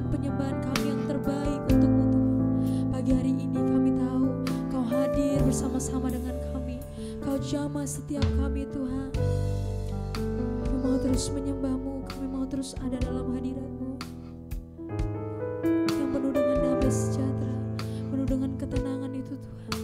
penyembahan kami yang terbaik untuk-Mu Tuhan. Pagi hari ini kami tahu Kau hadir bersama-sama dengan kami. Kau jamah setiap kami Tuhan. Kami mau terus menyembah-Mu, kami mau terus ada dalam hadirat-Mu yang penuh dengan damai sejahtera, penuh dengan ketenangan itu Tuhan.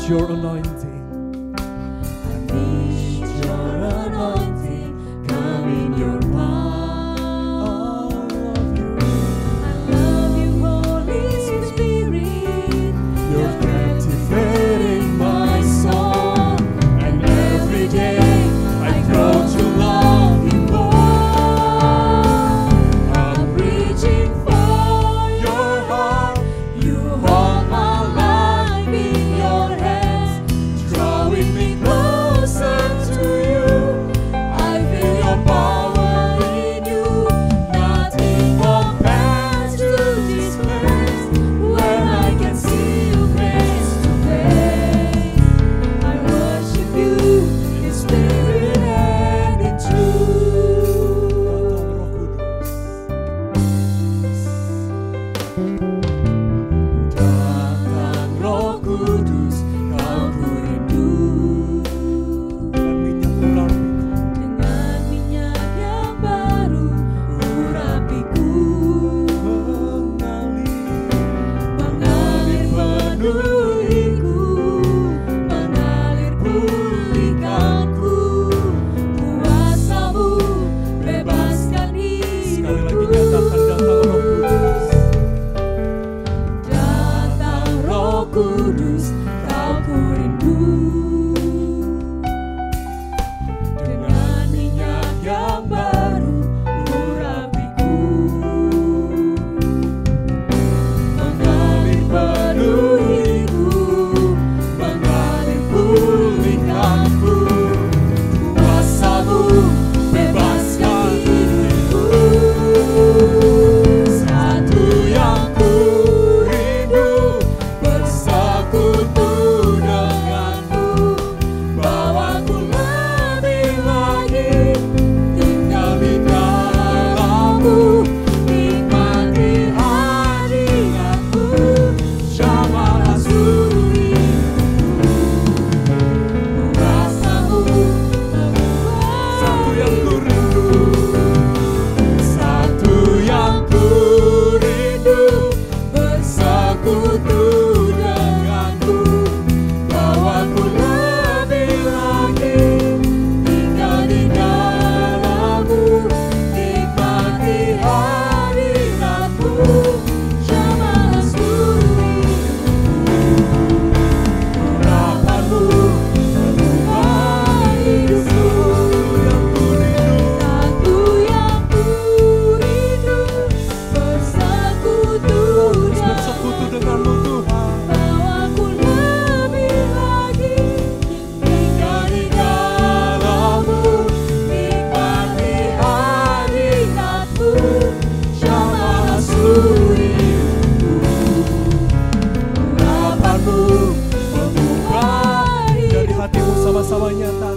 Your anointing, I need your anointing, come in your power. I love you, Holy Spirit. You're captivating my soul, and every day I grow to love you more. I'm reaching for your heart. You hold my life in your hands.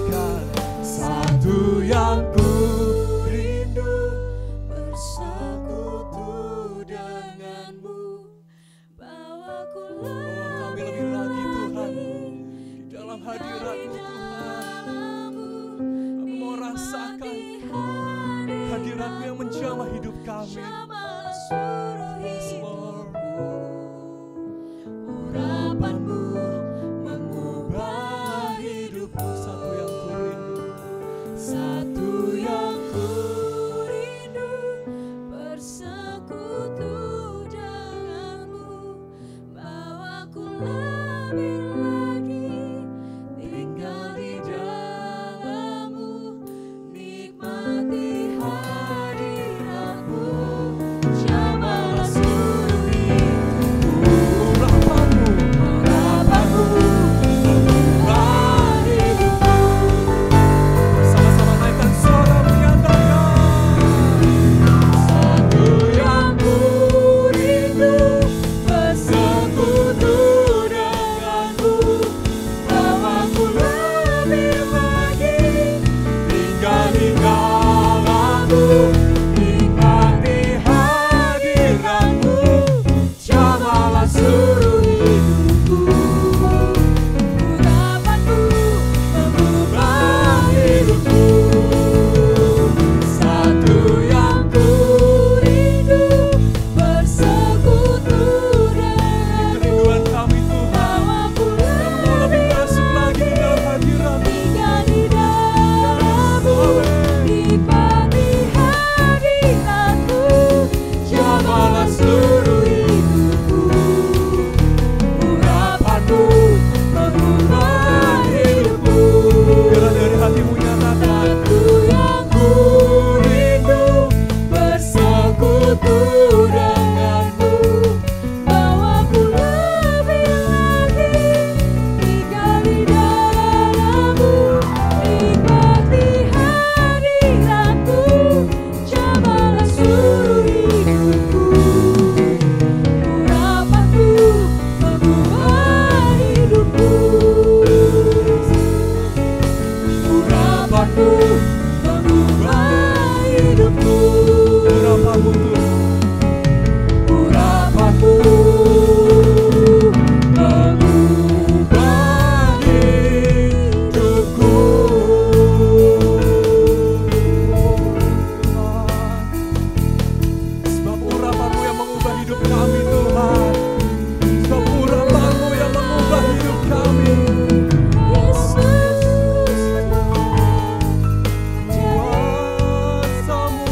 nyanyikan. Satu yang ku rindu bersekutu denganmu, bawaku kami lebih lagi Tuhan di dalam hadirat-Mu Tuhan. Kami mau rasakan hadirat-Mu yang menjamah hidup kami. Yes, Lord. Urapan-Mu mengubah hidupku. Satu yang ku rindu, Satu yang ku rindu bersekutu denganmu, bawaku lebih lagi tinggal di dalam-Mu, nikmati hadirat-Mu, jamahlah seluruh hidupku. urapan-Mu Urapan-Mu mengubah hidupku. sama-sama naikkan suara menyatakan. Satu yang ku rindu bersekutu denganmu, bawaku lebih lagi tinggal di dalam-Mu, nikmati hadirat-Mu, jamahlah seluruh hidupku. Urapan-Mu mengubah hidupku. Satu yang ku rindu bersekutu denganmu, Kerinduan kami Tuhan, bawaku kami mau lebih masuk lagi di dalam hadirat-Mu. tinggal di dalam-Mu, nikmati hadirat-Mu, jamahlah seluruh hidupku. Urapan-Mu mengubah hidupku. Biarlah dari hatimu nyatakan. Satu yang ku rindu bersekutu denganmu, bawaku lebih lagi tinggal di dalam-Mu, nikmati hadirat-Mu, jamahlah seluruh hidupku. Urapan-Mu mengubah hidupku. Urapan-Mu mengubah hidupku. Urapan-Mu Tuhan, Urapan-Mu mengubah hidupku. sebab urapan-Mu yang mengubah hidup kami Tuhan. Sebab urapan-Mu yang mengubah hidup kami. Yesus, Kuasa-Mu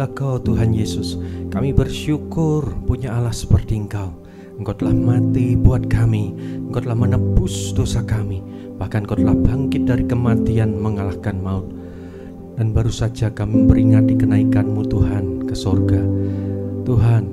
adalah Kau Tuhan Yesus. Kami bersyukur punya Allah seperti Engkau. Engkau telah mati buat kami, Engkau telah menebus dosa kami, bahkan Engkau telah bangkit dari kematian mengalahkan maut. Dan baru saja kami memperingati kenaikan-Mu Tuhan ke sorga. Tuhan,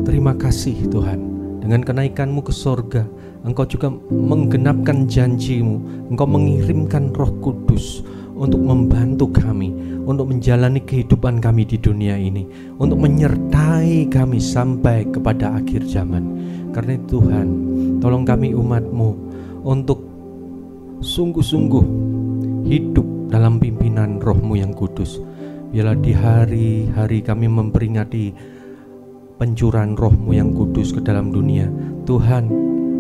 terima kasih Tuhan. Dengan kenaikan-Mu ke sorga, Engkau juga menggenapkan janji-Mu. Engkau mengirimkan Roh Kudus untuk membantu kami, untuk menjalani kehidupan kami di dunia ini, untuk menyertai kami sampai kepada akhir zaman. Karena itu Tuhan, tolong kami umat-Mu untuk sungguh-sungguh hidup dalam pimpinan Roh-Mu yang kudus. Biarlah di hari-hari kami memperingati pencurahan Roh-Mu yang kudus ke dalam dunia, Tuhan,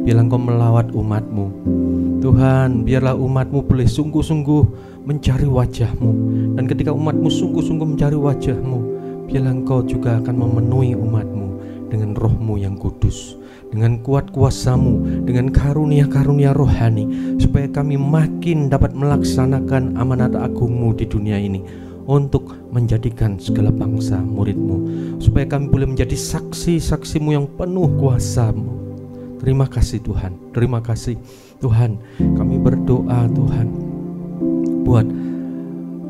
biarlah Engkau melawat umat-Mu. Tuhan, biarlah umat-Mu boleh sungguh-sungguh mencari wajah-Mu. Dan ketika umat-Mu sungguh-sungguh mencari wajah-Mu, biarlah Engkau juga akan memenuhi umat-Mu dengan Roh-Mu yang kudus, dengan kuat kuasa-Mu, dengan karunia-karunia rohani, supaya kami makin dapat melaksanakan amanat agung-Mu di dunia ini, untuk menjadikan segala bangsa murid-Mu, supaya kami boleh menjadi saksi-saksi-Mu yang penuh kuasa-Mu. Terima kasih Tuhan, terima kasih Tuhan. Kami berdoa Tuhan, buat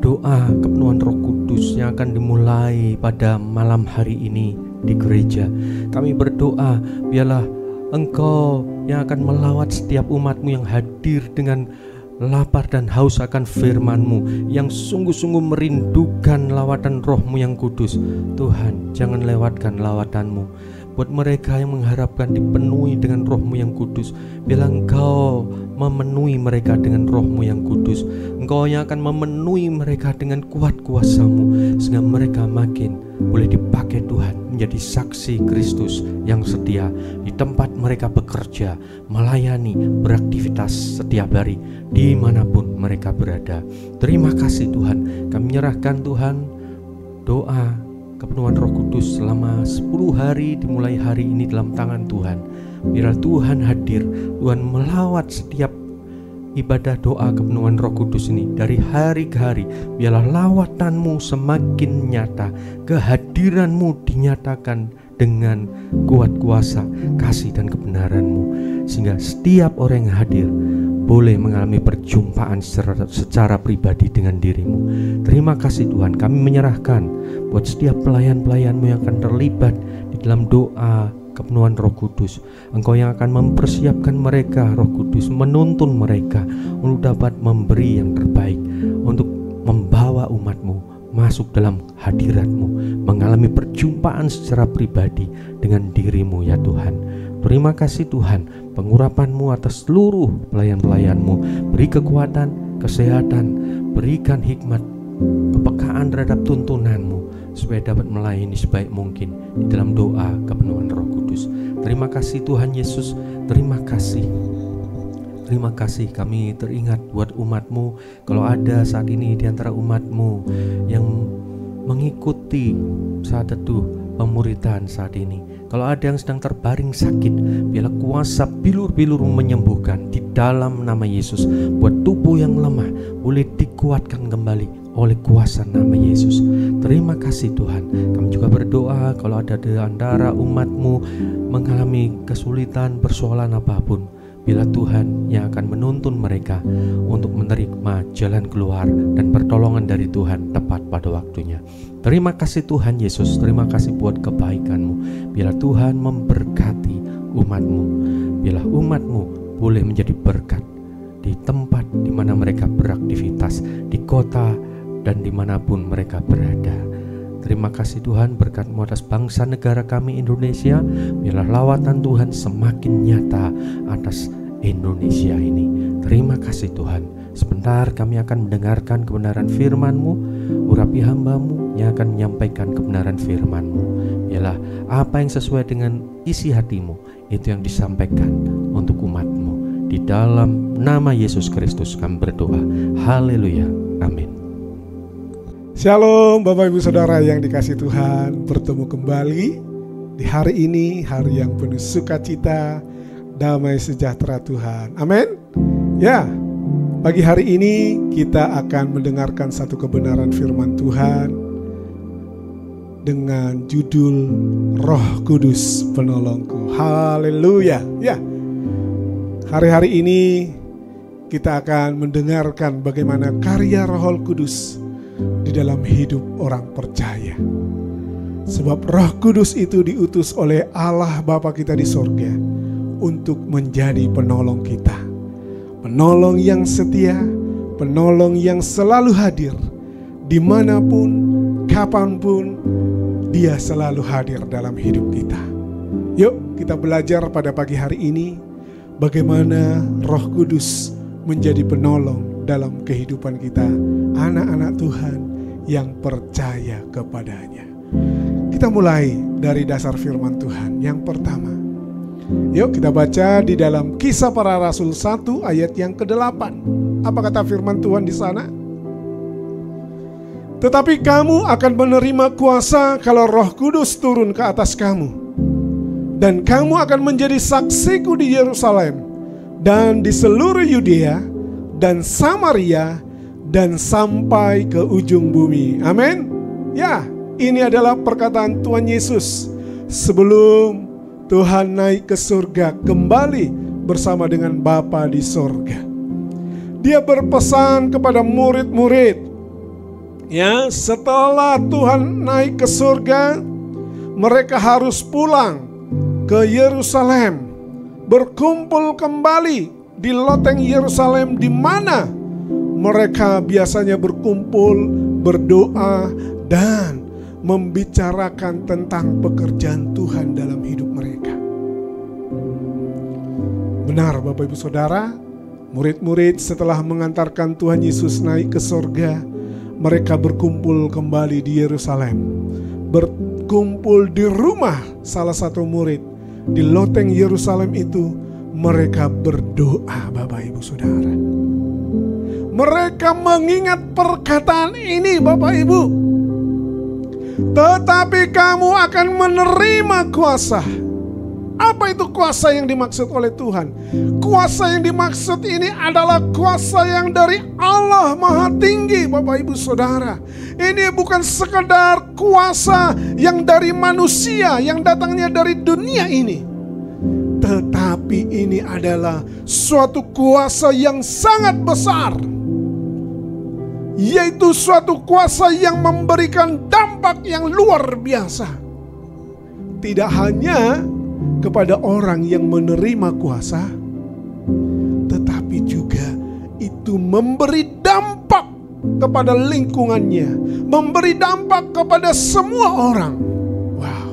doa kepenuhan Roh Kudus yang akan dimulai pada malam hari ini di gereja. Kami berdoa, biarlah Engkau yang akan melawat setiap umat-Mu yang hadir dengan lapar dan haus akan firman-Mu, yang sungguh-sungguh merindukan lawatan Roh-Mu yang kudus. Tuhan, jangan lewatkan lawatan-Mu. Buat mereka yang mengharapkan dipenuhi dengan Roh-Mu yang kudus, biarlah Engkau memenuhi mereka dengan Roh-Mu yang kudus. Engkau yang akan memenuhi mereka dengan kuat kuasa-Mu, sehingga mereka makin boleh dipakai Tuhan menjadi saksi Kristus yang setia di tempat mereka bekerja, melayani, beraktivitas setiap hari dimanapun mereka berada. Terima kasih Tuhan. Kami menyerahkan Tuhan doa kepenuhan Roh Kudus selama 10 hari dimulai hari ini dalam tangan Tuhan. Biarlah Tuhan hadir, Tuhan melawat setiap ibadah doa kepenuhan Roh Kudus ini dari hari ke hari. Biarlah lawatan-Mu semakin nyata, kehadiran-Mu dinyatakan dengan kuat kuasa, kasih dan kebenaran-Mu, sehingga setiap orang yang hadir boleh mengalami perjumpaan secara pribadi dengan diri-Mu. Terima kasih Tuhan, kami menyerahkan buat setiap pelayan-pelayan-Mu yang akan terlibat di dalam doa kepenuhan Roh Kudus. Engkau yang akan mempersiapkan mereka, Roh Kudus, menuntun mereka untuk dapat memberi yang terbaik, untuk membawa umat-Mu masuk dalam hadirat-Mu, mengalami perjumpaan secara pribadi dengan diri-Mu ya Tuhan. Terima kasih Tuhan, pengurapan-Mu atas seluruh pelayan-pelayan-Mu. Beri kekuatan, kesehatan, berikan hikmat, kepekaan terhadap tuntunan-Mu, supaya dapat melayani sebaik mungkin di dalam doa kepenuhan Roh Kudus. Terima kasih Tuhan Yesus, terima kasih. Terima kasih, kami teringat buat umat-Mu. Kalau ada saat ini di antara umat-Mu yang mengikuti saat teduh pemuridan saat ini, kalau ada yang sedang terbaring sakit, biarlah kuasa bilur-bilur menyembuhkan di dalam nama Yesus. Buat tubuh yang lemah boleh dikuatkan kembali oleh kuasa nama Yesus. Terima kasih Tuhan. Kami juga berdoa kalau ada di antara umat-Mu mengalami kesulitan, persoalan apapun, bila Tuhan yang akan menuntun mereka untuk menerima jalan keluar dan pertolongan dari Tuhan tepat pada waktunya. Terima kasih Tuhan Yesus, terima kasih buat kebaikan-Mu. Bila Tuhan memberkati umat-Mu, bila umat-Mu boleh menjadi berkat di tempat di mana mereka beraktivitas, di kota dan dimanapun mereka berada. Terima kasih Tuhan, berkat-Mu atas bangsa negara kami Indonesia. Biarlah lawatan Tuhan semakin nyata atas Indonesia ini. Terima kasih Tuhan. Sebentar kami akan mendengarkan kebenaran firman-Mu. Urapi hamba-Mu yang akan menyampaikan kebenaran firman-Mu. Biarlah apa yang sesuai dengan isi hati-Mu, itu yang disampaikan untuk umat-Mu. Di dalam nama Yesus Kristus kami berdoa. Haleluya. Amin. Shalom Bapak Ibu Saudara yang dikasihi Tuhan, bertemu kembali di hari ini, hari yang penuh sukacita, damai sejahtera Tuhan. Amin. Ya, pagi hari ini kita akan mendengarkan satu kebenaran firman Tuhan dengan judul Roh Kudus Penolongku. Haleluya. Ya. Hari-hari ini kita akan mendengarkan bagaimana karya Roh Kudus di dalam hidup orang percaya. Sebab Roh Kudus itu diutus oleh Allah Bapa kita di sorga untuk menjadi penolong kita. Penolong yang setia, penolong yang selalu hadir. Dimanapun, kapanpun, Dia selalu hadir dalam hidup kita. Yuk kita belajar pada pagi hari ini bagaimana Roh Kudus menjadi penolong dalam kehidupan kita, anak-anak Tuhan yang percaya kepadanya. Kita mulai dari dasar firman Tuhan. Yang pertama, yuk kita baca di dalam Kisah Para Rasul 1 ayat yang ke-8. Apa kata firman Tuhan di sana? Tetapi kamu akan menerima kuasa kalau Roh Kudus turun ke atas kamu. Dan kamu akan menjadi saksiku di Yerusalem dan di seluruh Yudea dan Samaria dan sampai ke ujung bumi. Amin. Ya, ini adalah perkataan Tuhan Yesus sebelum Tuhan naik ke surga kembali bersama dengan Bapa di surga. Dia berpesan kepada murid-murid, ya, setelah Tuhan naik ke surga, mereka harus pulang ke Yerusalem, berkumpul kembali di loteng Yerusalem di mana mereka biasanya berkumpul, berdoa dan membicarakan tentang pekerjaan Tuhan dalam hidup mereka. Benar Bapak Ibu Saudara, murid-murid setelah mengantarkan Tuhan Yesus naik ke surga, mereka berkumpul kembali di Yerusalem, berkumpul di rumah salah satu murid. Di loteng Yerusalem itu mereka berdoa Bapak Ibu Saudara. Mereka mengingat perkataan ini Bapak Ibu. Tetapi kamu akan menerima kuasa. Apa itu kuasa yang dimaksud oleh Tuhan? Kuasa yang dimaksud ini adalah kuasa yang dari Allah Maha Tinggi Bapak Ibu Saudara. Ini bukan sekedar kuasa yang dari manusia, yang datangnya dari dunia ini. Tetapi ini adalah suatu kuasa yang sangat besar. Yaitu suatu kuasa yang memberikan dampak yang luar biasa. Tidak hanya kepada orang yang menerima kuasa, tetapi juga itu memberi dampak kepada lingkungannya, memberi dampak kepada semua orang. Wow.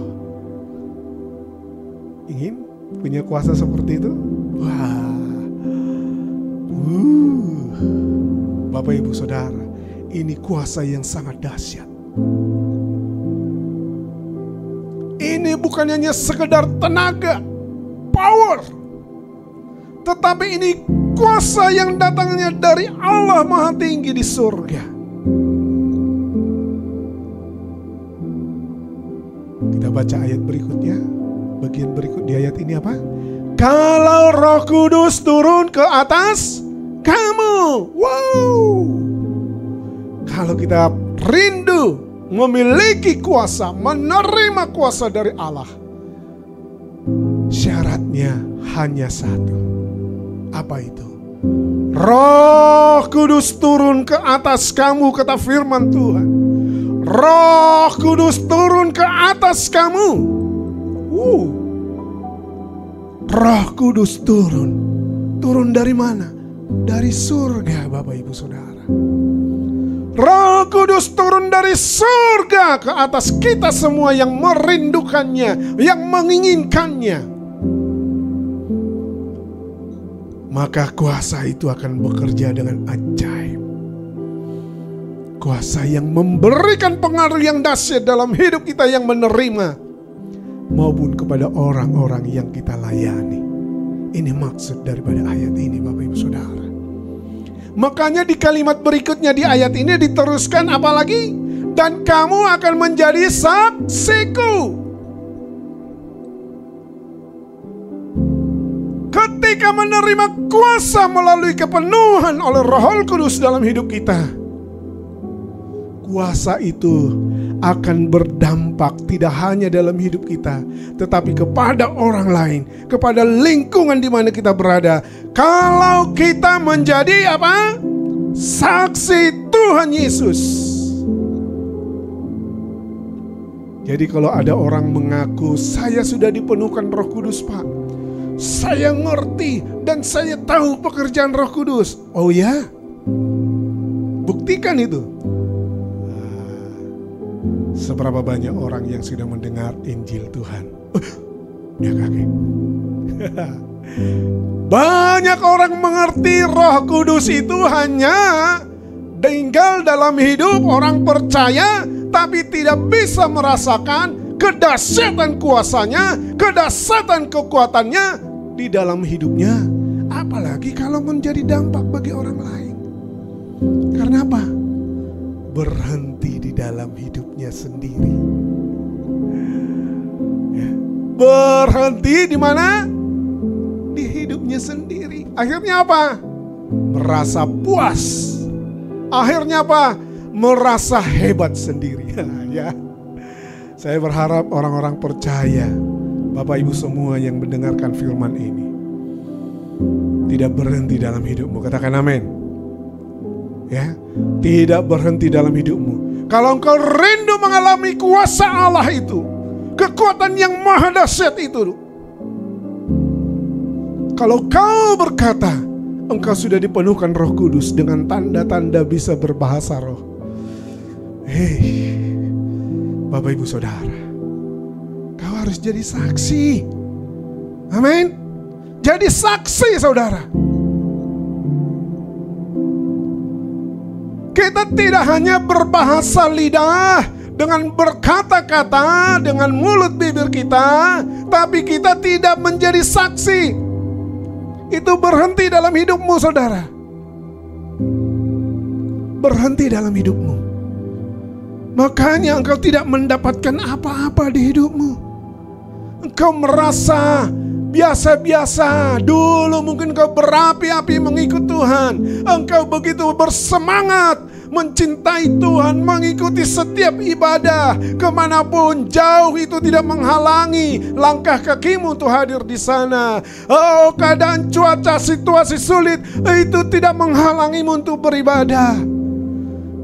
Ingin punya kuasa seperti itu? Wah. Bapak Ibu Saudara, ini kuasa yang sangat dahsyat. Ini bukan hanya sekedar tenaga, power, tetapi ini kuasa yang datangnya dari Allah Maha Tinggi di surga. Kita baca ayat berikutnya. Bagian berikut di ayat ini apa? Kalau Roh Kudus turun ke atas kamu. Wow. Kalau kita rindu memiliki kuasa, menerima kuasa dari Allah, syaratnya hanya satu. Apa itu? Roh Kudus turun ke atas kamu, kata firman Tuhan. Roh Kudus turun ke atas kamu. Roh Kudus turun. Turun dari mana? Dari surga Bapak Ibu Saudara. Roh Kudus turun dari surga ke atas kita semua yang merindukannya, yang menginginkannya. Maka kuasa itu akan bekerja dengan ajaib. Kuasa yang memberikan pengaruh yang dahsyat dalam hidup kita yang menerima, maupun kepada orang-orang yang kita layani. Ini maksud daripada ayat ini Bapak Ibu Saudara. Makanya di kalimat berikutnya di ayat ini diteruskan apalagi? Dan kamu akan menjadi saksiku. Ketika menerima kuasa melalui kepenuhan oleh Roh Kudus dalam hidup kita, kuasa itu akan berdampak tidak hanya dalam hidup kita, tetapi kepada orang lain, kepada lingkungan di mana kita berada. Kalau kita menjadi apa? Saksi Tuhan Yesus. Jadi kalau ada orang mengaku, saya sudah dipenuhkan Roh Kudus, Pak, saya ngerti dan saya tahu pekerjaan Roh Kudus. Oh ya? Buktikan itu. Seberapa banyak orang yang sudah mendengar Injil Tuhan? Dia kaget. Banyak orang mengerti Roh Kudus itu hanya tinggal dalam hidup orang percaya, tapi tidak bisa merasakan kedahsyatan kuasanya, kedahsyatan kekuatannya di dalam hidupnya. Apalagi kalau menjadi dampak bagi orang lain. Karena apa? Berhenti di dalam hidupnya sendiri. Ya. Berhenti di mana? Di hidupnya sendiri. Akhirnya apa? Merasa puas. Akhirnya apa? Merasa hebat sendiri. Ya. Saya berharap orang-orang percaya, Bapak Ibu semua yang mendengarkan firman ini, tidak berhenti dalam hidupmu. Katakan amin. Ya, tidak berhenti dalam hidupmu. Kalau engkau rindu mengalami kuasa Allah itu, kekuatan yang maha dahsyat itu, kalau kau berkata engkau sudah dipenuhkan Roh Kudus dengan tanda-tanda bisa berbahasa roh. Hei, Bapak Ibu Saudara, kau harus jadi saksi. Amin. Jadi saksi, saudara. Kita tidak hanya berbahasa lidah dengan berkata-kata dengan mulut bibir kita, tapi kita tidak menjadi saksi. Itu berhenti dalam hidupmu, saudara. Berhenti dalam hidupmu. Makanya engkau tidak mendapatkan apa-apa di hidupmu. Engkau merasa biasa-biasa. Dulu mungkin kau berapi-api mengikut Tuhan. Engkau begitu bersemangat mencintai Tuhan, mengikuti setiap ibadah. Kemanapun jauh itu tidak menghalangi langkah kakimu untuk hadir di sana. Oh, keadaan cuaca, situasi sulit itu tidak menghalangimu untuk beribadah.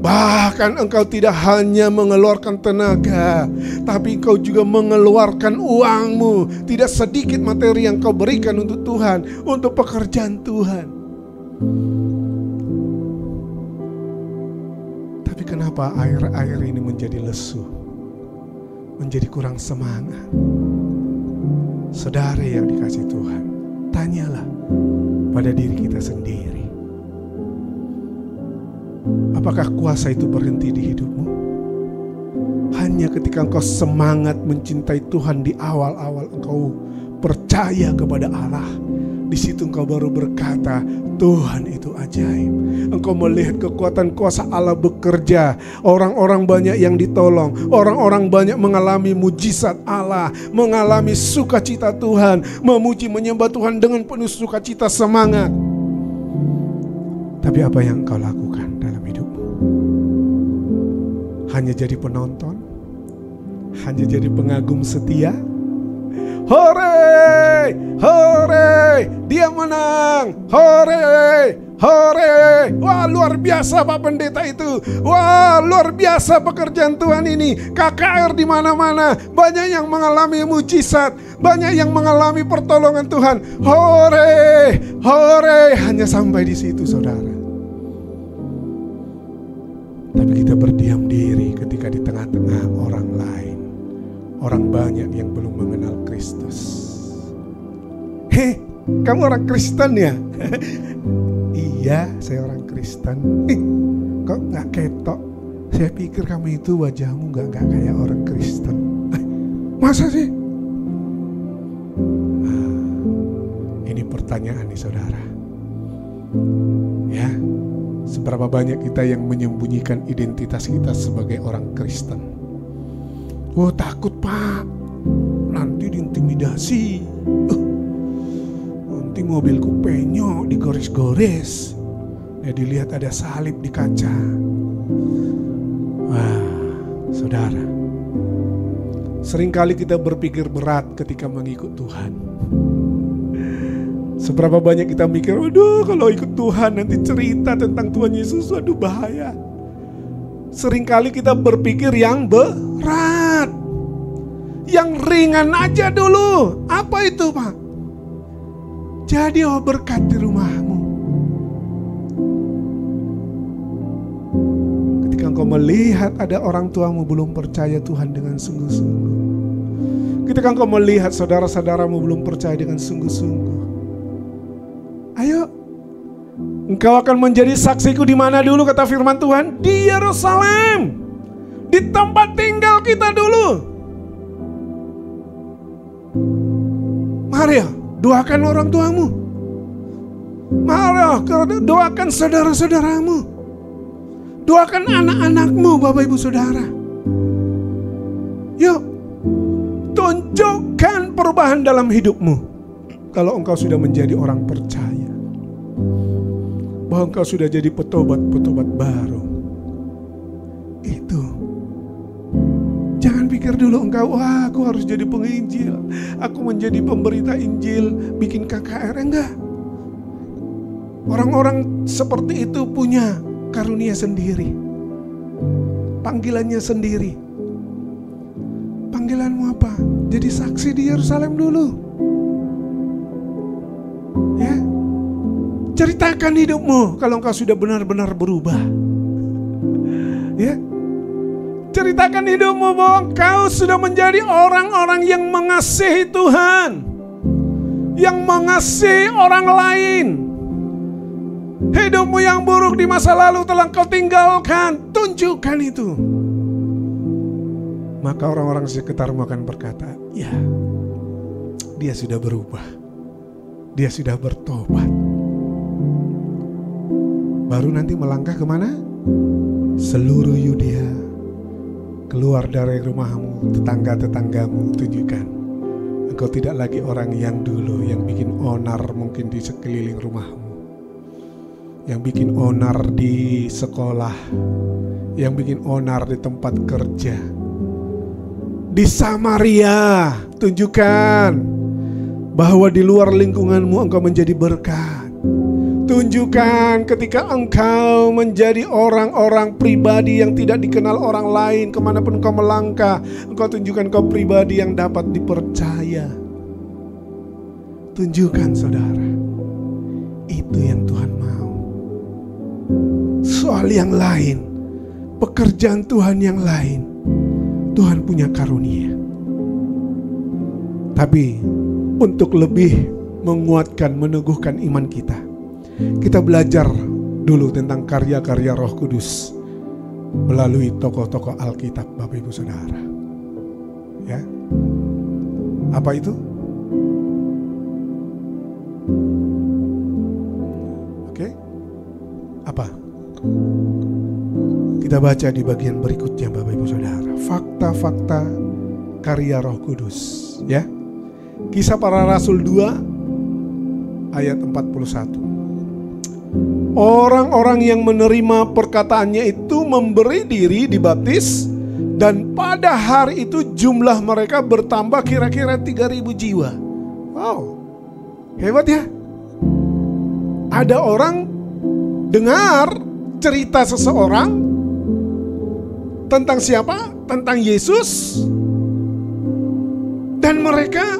Bahkan engkau tidak hanya mengeluarkan tenaga, tapi engkau juga mengeluarkan uangmu. Tidak sedikit materi yang kau berikan untuk Tuhan, untuk pekerjaan Tuhan. Tapi kenapa air-air ini menjadi lesu, menjadi kurang semangat? Saudara yang dikasihi Tuhan, tanyalah pada diri kita sendiri. Apakah kuasa itu berhenti di hidupmu? Hanya ketika engkau semangat mencintai Tuhan di awal-awal engkau percaya kepada Allah, di situ engkau baru berkata, Tuhan itu ajaib. Engkau melihat kekuatan kuasa Allah bekerja. Orang-orang banyak yang ditolong. Orang-orang banyak mengalami mujizat Allah, mengalami sukacita Tuhan, memuji menyembah Tuhan dengan penuh sukacita semangat. Tapi apa yang engkau lakukan dalam hidupmu? Hanya jadi penonton? Hanya jadi pengagum setia? Hore, hore, dia menang. Hore, hore. Wah, luar biasa Pak Pendeta itu. Wah, luar biasa pekerjaan Tuhan ini. KKR di mana-mana, banyak yang mengalami mujizat, banyak yang mengalami pertolongan Tuhan. Hore, hore, hanya sampai di situ, saudara. Tapi kita berdiam diri ketika di tengah-tengah orang lain. Orang banyak yang belum mengenal Kristus. Hei, kamu orang Kristen ya? Iya, saya orang Kristen. Kok gak ketok? Saya pikir kamu itu wajahmu gak kayak orang Kristen. Masa sih? Ini pertanyaan nih saudara. Ya, seberapa banyak kita yang menyembunyikan identitas kita sebagai orang Kristen? Oh, takut Pak, nanti diintimidasi. Nanti mobilku penyok, digores-gores. Ya, dilihat ada salib di kaca. Wah, Saudara, seringkali kita berpikir berat ketika mengikut Tuhan. Seberapa banyak kita mikir, aduh kalau ikut Tuhan nanti cerita tentang Tuhan Yesus, aduh bahaya. Seringkali kita berpikir yang berat, yang ringan aja dulu. Apa itu, Pak? Jadi berkat di rumahmu. Ketika engkau melihat ada orang tuamu belum percaya Tuhan dengan sungguh-sungguh. Ketika engkau melihat saudara-saudaramu belum percaya dengan sungguh-sungguh. Ayo, engkau akan menjadi saksiku di mana dulu kata firman Tuhan? Di Yerusalem, di tempat tinggal kita dulu. Mari doakan orang tuamu. Mari doakan saudara-saudaramu. Doakan anak-anakmu, Bapak Ibu Saudara. Yuk, tunjukkan perubahan dalam hidupmu. Kalau engkau sudah menjadi orang percaya, bahwa engkau sudah jadi petobat-petobat baru. Itu. Jangan pikir dulu engkau, wah aku harus jadi penginjil, aku menjadi pemberita Injil, bikin KKR. Enggak. Orang-orang seperti itu punya karunia sendiri, panggilannya sendiri. Panggilanmu apa? Jadi saksi di Yerusalem dulu. Ya, ceritakan hidupmu kalau engkau sudah benar-benar berubah. Ya, ceritakan hidupmu bahwa engkau sudah menjadi orang-orang yang mengasihi Tuhan, yang mengasihi orang lain. Hidupmu yang buruk di masa lalu telah kau tinggalkan, tunjukkan itu. Maka orang-orang sekitarmu akan berkata, ya, dia sudah berubah. Dia sudah bertobat. Baru nanti melangkah kemana? Seluruh Yudea. Keluar dari rumahmu, tetangga-tetanggamu, tunjukkan. Engkau tidak lagi orang yang dulu, yang bikin onar mungkin di sekeliling rumahmu, yang bikin onar di sekolah, yang bikin onar di tempat kerja. Di Samaria, tunjukkan bahwa di luar lingkunganmu engkau menjadi berkat. Tunjukkan ketika engkau menjadi orang-orang pribadi yang tidak dikenal orang lain, kemanapun engkau melangkah, engkau tunjukkan engkau pribadi yang dapat dipercaya. Tunjukkan saudara, itu yang Tuhan mau. Soal yang lain, pekerjaan Tuhan yang lain, Tuhan punya karunia. Tapi untuk lebih menguatkan, meneguhkan iman kita, kita belajar dulu tentang karya-karya Roh Kudus melalui tokoh-tokoh Alkitab, Bapak Ibu Saudara. Ya, apa itu? Oke, apa? Kita baca di bagian berikutnya, Bapak Ibu Saudara. Fakta-fakta karya Roh Kudus, ya. Kisah Para Rasul 2 ayat 41. Orang-orang yang menerima perkataannya itu memberi diri dibaptis, dan pada hari itu jumlah mereka bertambah kira-kira 3.000 jiwa. Wow, hebat ya. Ada orang dengar cerita seseorang tentang siapa? Tentang Yesus, dan mereka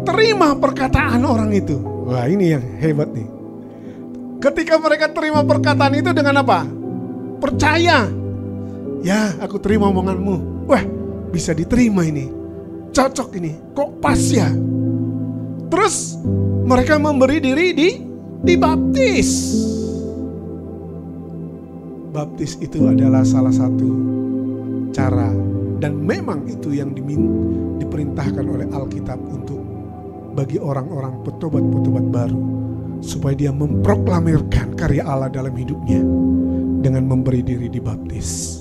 terima perkataan orang itu. Wah, ini yang hebat nih. Ketika mereka terima perkataan itu dengan apa? Percaya. Ya, aku terima omonganmu. Wah, bisa diterima ini. Cocok ini. Kok pas ya? Terus mereka memberi diri dibaptis. Baptis itu adalah salah satu cara, dan memang itu yang diperintahkan oleh Alkitab untuk bagi orang-orang petobat-petobat baru, supaya dia memproklamirkan karya Allah dalam hidupnya dengan memberi diri dibaptis.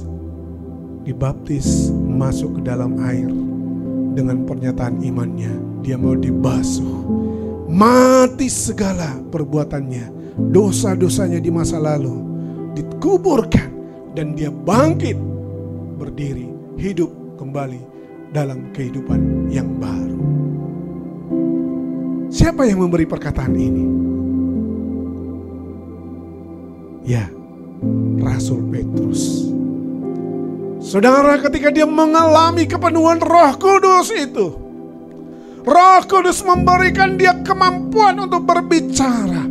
Dibaptis, masuk ke dalam air dengan pernyataan imannya. Dia mau dibasuh, mati segala perbuatannya, dosa-dosanya di masa lalu dikuburkan, dan dia bangkit berdiri, hidup kembali dalam kehidupan yang baru. Siapa yang memberi perkataan ini? Ya, Rasul Petrus. Saudara, ketika dia mengalami kepenuhan Roh Kudus itu, Roh Kudus memberikan dia kemampuan untuk berbicara.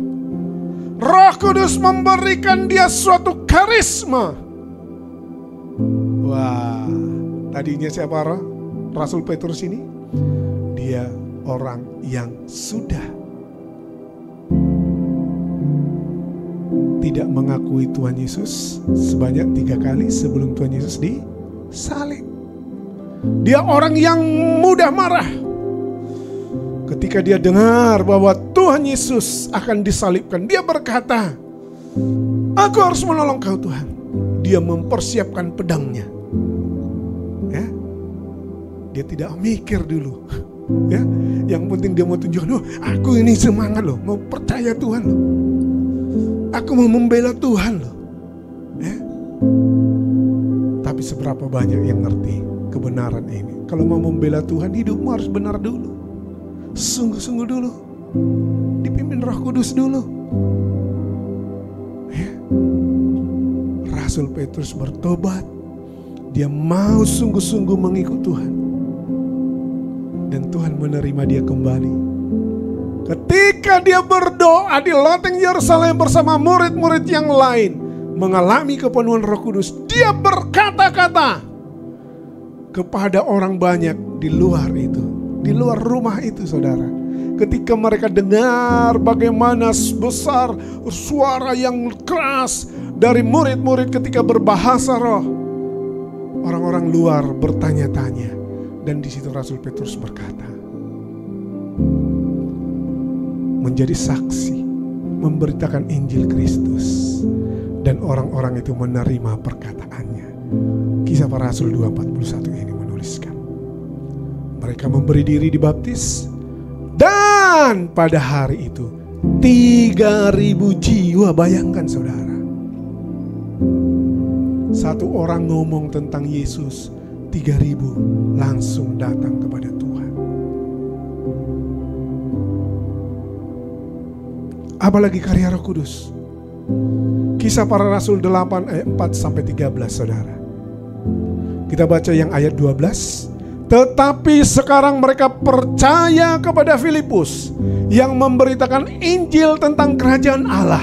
Roh Kudus memberikan dia suatu karisma. Wah, tadinya siapa Rasul Petrus ini? Dia orang yang sudah tidak mengakui Tuhan Yesus sebanyak 3 kali sebelum Tuhan Yesus disalib. Dia orang yang mudah marah. Ketika dia dengar bahwa Tuhan Yesus akan disalibkan, dia berkata, "Aku harus menolong kau Tuhan." Dia mempersiapkan pedangnya. Ya, dia tidak mikir dulu. Ya, yang penting dia mau tunjukkan, aku ini semangat loh, mau percaya Tuhan loh. Aku mau membela Tuhan loh. Ya. Tapi seberapa banyak yang ngerti kebenaran ini? Kalau mau membela Tuhan, hidupmu harus benar dulu. Sungguh-sungguh dulu. Dipimpin Roh Kudus dulu. Ya. Rasul Petrus bertobat. Dia mau sungguh-sungguh mengikut Tuhan. Dan Tuhan menerima dia kembali. Ketika dia berdoa di loteng Yerusalem bersama murid-murid yang lain, mengalami kepenuhan Roh Kudus, dia berkata-kata kepada orang banyak di luar itu, di luar rumah itu, saudara. Ketika mereka dengar bagaimana besar suara yang keras dari murid-murid ketika berbahasa roh, orang-orang luar bertanya-tanya, dan di situ Rasul Petrus berkata, menjadi saksi, memberitakan Injil Kristus, dan orang-orang itu menerima perkataannya. Kisah Para Rasul 2:41 ini menuliskan, mereka memberi diri dibaptis, dan pada hari itu 3.000 jiwa. Bayangkan saudara, satu orang ngomong tentang Yesus, 3.000 langsung datang kepada Tuhan. Apalagi karya Roh Kudus. Kisah Para Rasul 8 ayat 4-13, saudara. Kita baca yang ayat 12. Tetapi sekarang mereka percaya kepada Filipus yang memberitakan Injil tentang kerajaan Allah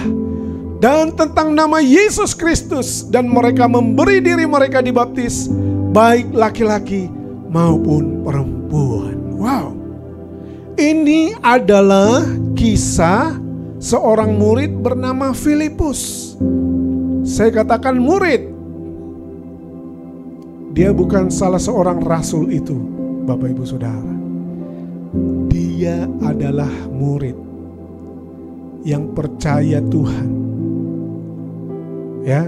dan tentang nama Yesus Kristus, dan mereka memberi diri mereka dibaptis, baik laki-laki maupun perempuan. Wow. Ini adalah kisah seorang murid bernama Filipus. Saya katakan murid. Dia bukan salah seorang rasul itu, Bapak Ibu Saudara. Dia adalah murid yang percaya Tuhan. Ya,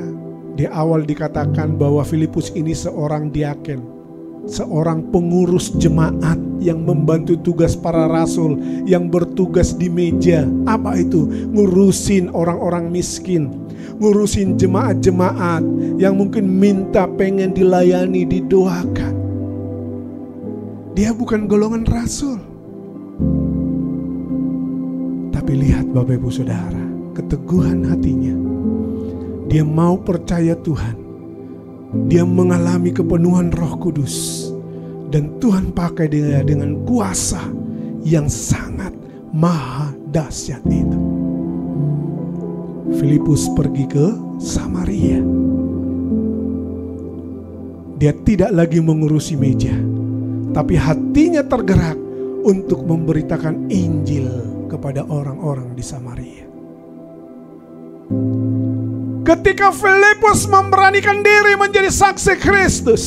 di awal dikatakan bahwa Filipus ini seorang diaken, seorang pengurus jemaat yang membantu tugas para rasul, yang bertugas di meja. Apa itu? Ngurusin orang-orang miskin, ngurusin jemaat-jemaat yang mungkin minta, pengen dilayani, didoakan. Dia bukan golongan rasul. Tapi lihat Bapak Ibu Saudara, keteguhan hatinya. Dia mau percaya Tuhan. Dia mengalami kepenuhan Roh Kudus. Dan Tuhan pakai dia dengan kuasa yang sangat maha dahsyat itu. Filipus pergi ke Samaria. Dia tidak lagi mengurusi meja, tapi hatinya tergerak untuk memberitakan Injil kepada orang-orang di Samaria. Ketika Filipus memberanikan diri menjadi saksi Kristus,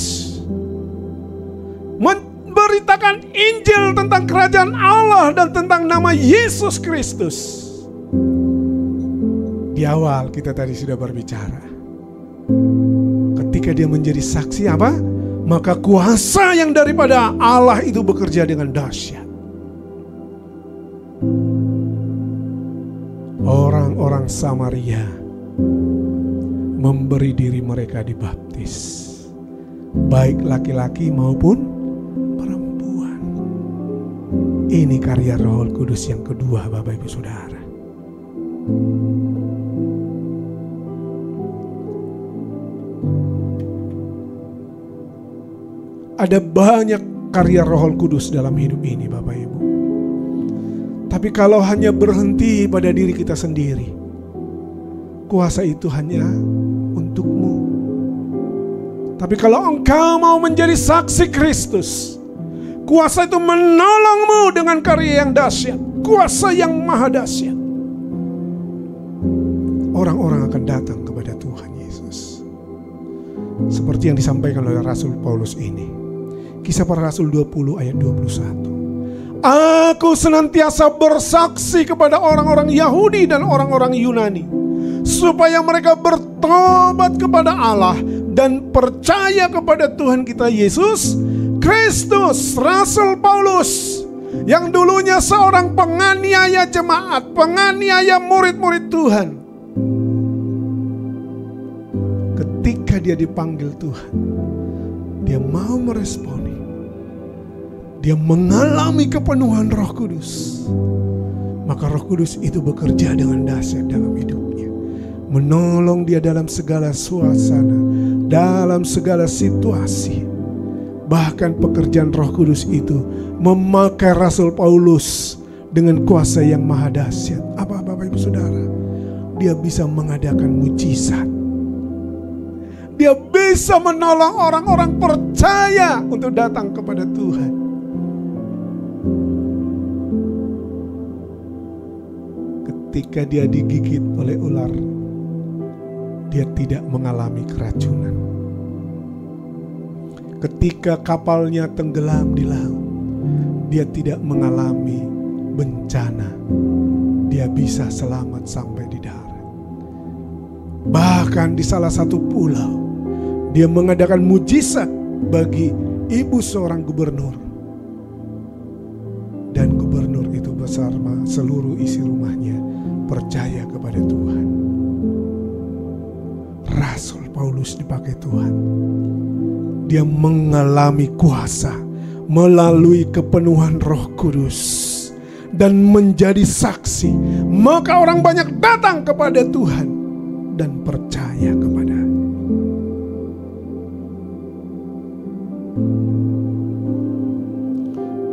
memberitakan Injil tentang kerajaan Allah dan tentang nama Yesus Kristus. Di awal kita tadi sudah berbicara, ketika dia menjadi saksi apa? Maka kuasa yang daripada Allah itu bekerja dengan dahsyat. Orang-orang Samaria memberi diri mereka dibaptis. baik laki-laki maupun perempuan. Ini karya Roh Kudus yang kedua, Bapak Ibu Saudara. Ada banyak karya Roh Kudus dalam hidup ini, Bapak Ibu. Tapi kalau hanya berhenti pada diri kita sendiri, kuasa itu hanya untukmu. Tapi kalau engkau mau menjadi saksi Kristus, kuasa itu menolongmu dengan karya yang dahsyat, kuasa yang maha dahsyat. Orang-orang akan datang kepada Tuhan Yesus. Seperti yang disampaikan oleh Rasul Paulus ini. Kisah Para Rasul 20 ayat 21. Aku senantiasa bersaksi kepada orang-orang Yahudi dan orang-orang Yunani, supaya mereka bertobat kepada Allah dan percaya kepada Tuhan kita Yesus Kristus. Rasul Paulus yang dulunya seorang penganiaya jemaat, penganiaya murid-murid Tuhan, ketika dia dipanggil Tuhan, dia mau meresponi. Dia mengalami kepenuhan Roh Kudus. Maka Roh Kudus itu bekerja dengan dahsyat dalam hidupnya, menolong dia dalam segala suasana, dalam segala situasi. Bahkan pekerjaan Roh Kudus itu memakai Rasul Paulus dengan kuasa yang maha dahsyat. Apa Bapak Ibu Saudara? Dia bisa mengadakan mujizat. Dia bisa menolong orang-orang percaya untuk datang kepada Tuhan. Ketika dia digigit oleh ular, dia tidak mengalami keracunan. Ketika kapalnya tenggelam di laut, dia tidak mengalami bencana. Dia bisa selamat sampai di darat. Bahkan di salah satu pulau, dia mengadakan mujizat bagi ibu seorang gubernur. Dan gubernur itu bersama seluruh isi rumahnya percaya kepada Tuhan. Rasul Paulus dipakai Tuhan. Dia mengalami kuasa melalui kepenuhan Roh Kudus dan menjadi saksi. Maka orang banyak datang kepada Tuhan dan percaya kepada.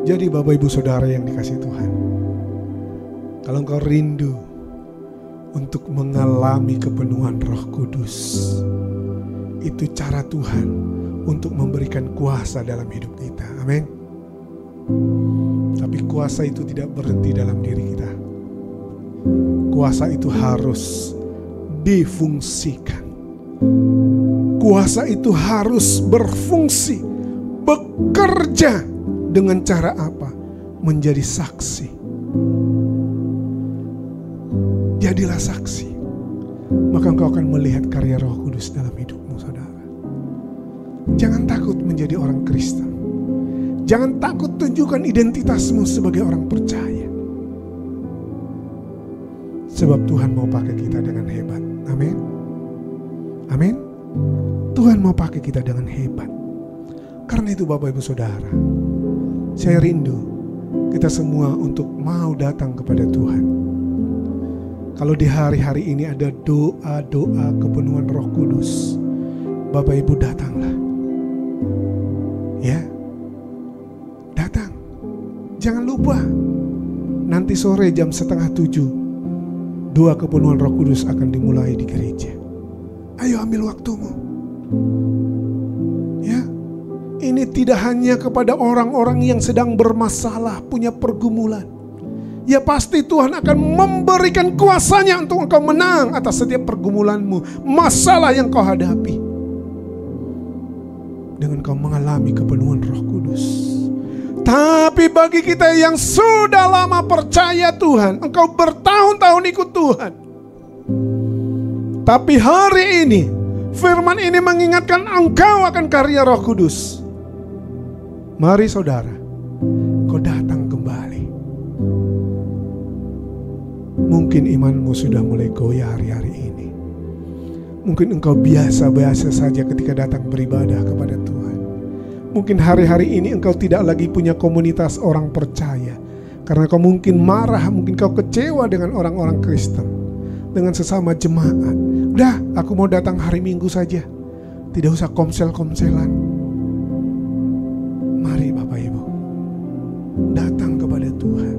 Jadi Bapak Ibu Saudara yang dikasihi Tuhan, kalau engkau rindu untuk mengalami kepenuhan Roh Kudus, itu cara Tuhan untuk memberikan kuasa dalam hidup kita. Amin. Tapi kuasa itu tidak berhenti dalam diri kita. Kuasa itu harus difungsikan. Kuasa itu harus berfungsi, bekerja. Dengan cara apa? Menjadi saksi. Jadilah saksi. Maka engkau akan melihat karya Roh Kudus dalam hidupmu, saudara. Jangan takut menjadi orang Kristen. Jangan takut tunjukkan identitasmu sebagai orang percaya. Sebab Tuhan mau pakai kita dengan hebat. Amin. Amin. Tuhan mau pakai kita dengan hebat. Karena itu Bapak Ibu Saudara, saya rindu kita semua untuk mau datang kepada Tuhan. Kalau di hari-hari ini ada doa-doa kepenuhan Roh Kudus, Bapak Ibu datanglah. Ya, datang. Jangan lupa, nanti sore jam 6:30 doa kepenuhan Roh Kudus akan dimulai di gereja. Ayo ambil waktumu. Ya, ini tidak hanya kepada orang-orang yang sedang bermasalah, punya pergumulan. Ya pasti Tuhan akan memberikan kuasanya untuk engkau menang atas setiap pergumulanmu, masalah yang kau hadapi. Dengan kau mengalami kepenuhan Roh Kudus. Tapi bagi kita yang sudah lama percaya Tuhan, engkau bertahun-tahun ikut Tuhan. Tapi hari ini, firman ini mengingatkan engkau akan karya Roh Kudus. Mari saudara, kau datang kembali. Mungkin imanmu sudah mulai goyah hari-hari ini. Mungkin engkau biasa-biasa saja ketika datang beribadah kepada Tuhan. Mungkin hari-hari ini engkau tidak lagi punya komunitas orang percaya, karena kau mungkin marah, mungkin kau kecewa dengan orang-orang Kristen, dengan sesama jemaat. Udah, aku mau datang hari Minggu saja, tidak usah komsel-komselan. Mari Bapak Ibu, datang kepada Tuhan.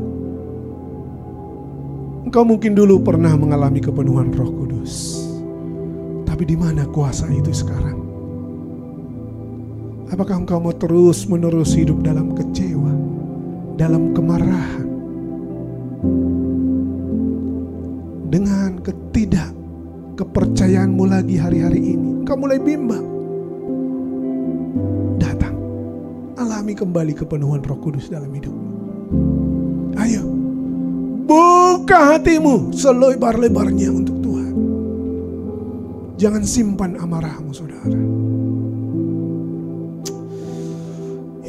Engkau mungkin dulu pernah mengalami kepenuhan Roh Kudus, tapi di mana kuasa itu sekarang? Apakah engkau mau terus-menerus hidup dalam kecewa, dalam kemarahan, dengan kepercayaanmu lagi hari-hari ini? Engkau mulai bimbang. Datang, alami kembali kepenuhan Roh Kudus dalam hidupmu. Ayo, buka hatimu selebar-lebarnya untuk Tuhan. Jangan simpan amarahmu, saudara.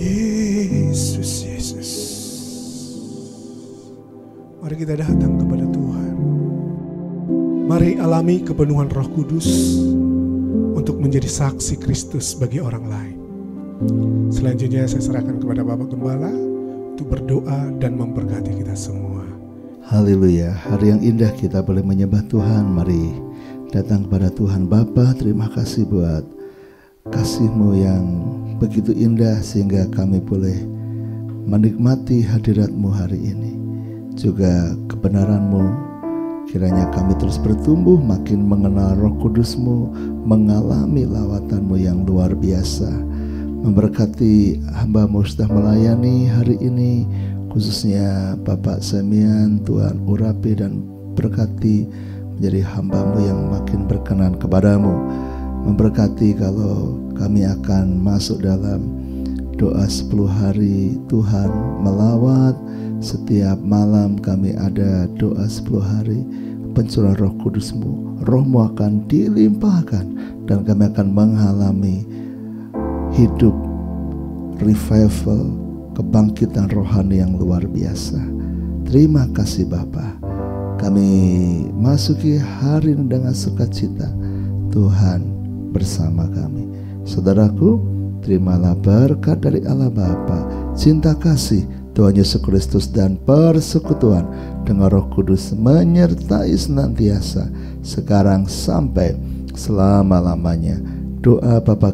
Yesus, Yesus. Mari kita datang kepada Tuhan. Mari alami kepenuhan Roh Kudus untuk menjadi saksi Kristus bagi orang lain. Selanjutnya saya serahkan kepada Bapak Gembala untuk berdoa dan memberkati kita semua. Haleluya, hari yang indah kita boleh menyembah Tuhan. Mari datang kepada Tuhan. Bapa, terima kasih buat kasih-Mu yang begitu indah sehingga kami boleh menikmati hadirat-Mu hari ini. Juga kebenaran-Mu, kiranya kami terus bertumbuh, makin mengenal Roh Kudus-Mu, mengalami lawatan-Mu yang luar biasa. Memberkati hamba-Mu sudah melayani hari ini, khususnya Bapak Semian, Tuhan urapi dan berkati menjadi hamba-Mu yang makin berkenan kepadamu. Memberkati kalau kami akan masuk dalam doa 10 hari Tuhan melawat. Setiap malam kami ada doa 10 hari pencurahan Roh Kudus-Mu. Roh-Mu akan dilimpahkan dan kami akan mengalami hidup revival, kebangkitan rohani yang luar biasa. Terima kasih Bapa. Kami masuki hari ini dengan sukacita. Tuhan bersama kami. Saudaraku, terimalah berkat dari Allah Bapa, cinta kasih Tuhan Yesus Kristus dan persekutuan dengan Roh Kudus menyertai senantiasa sekarang sampai selama-lamanya. Doa Bapa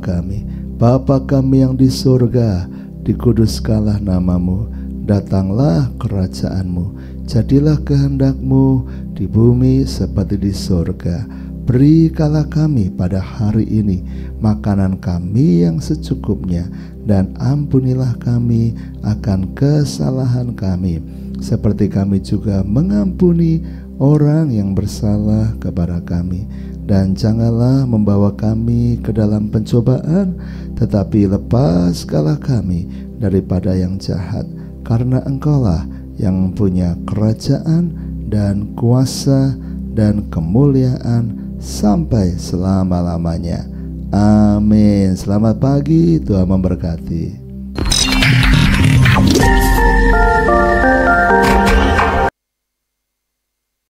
kami yang di surga, dikuduskanlah nama-Mu, datanglah kerajaan-Mu, jadilah kehendak-Mu di bumi seperti di surga. Berikanlah kami pada hari ini makanan kami yang secukupnya, dan ampunilah kami akan kesalahan kami, seperti kami juga mengampuni orang yang bersalah kepada kami. Dan janganlah membawa kami ke dalam pencobaan, tetapi lepaskanlah kami daripada yang jahat, karena Engkaulah yang punya kerajaan dan kuasa dan kemuliaan sampai selama-lamanya. Amin. Selamat pagi, Tuhan memberkati.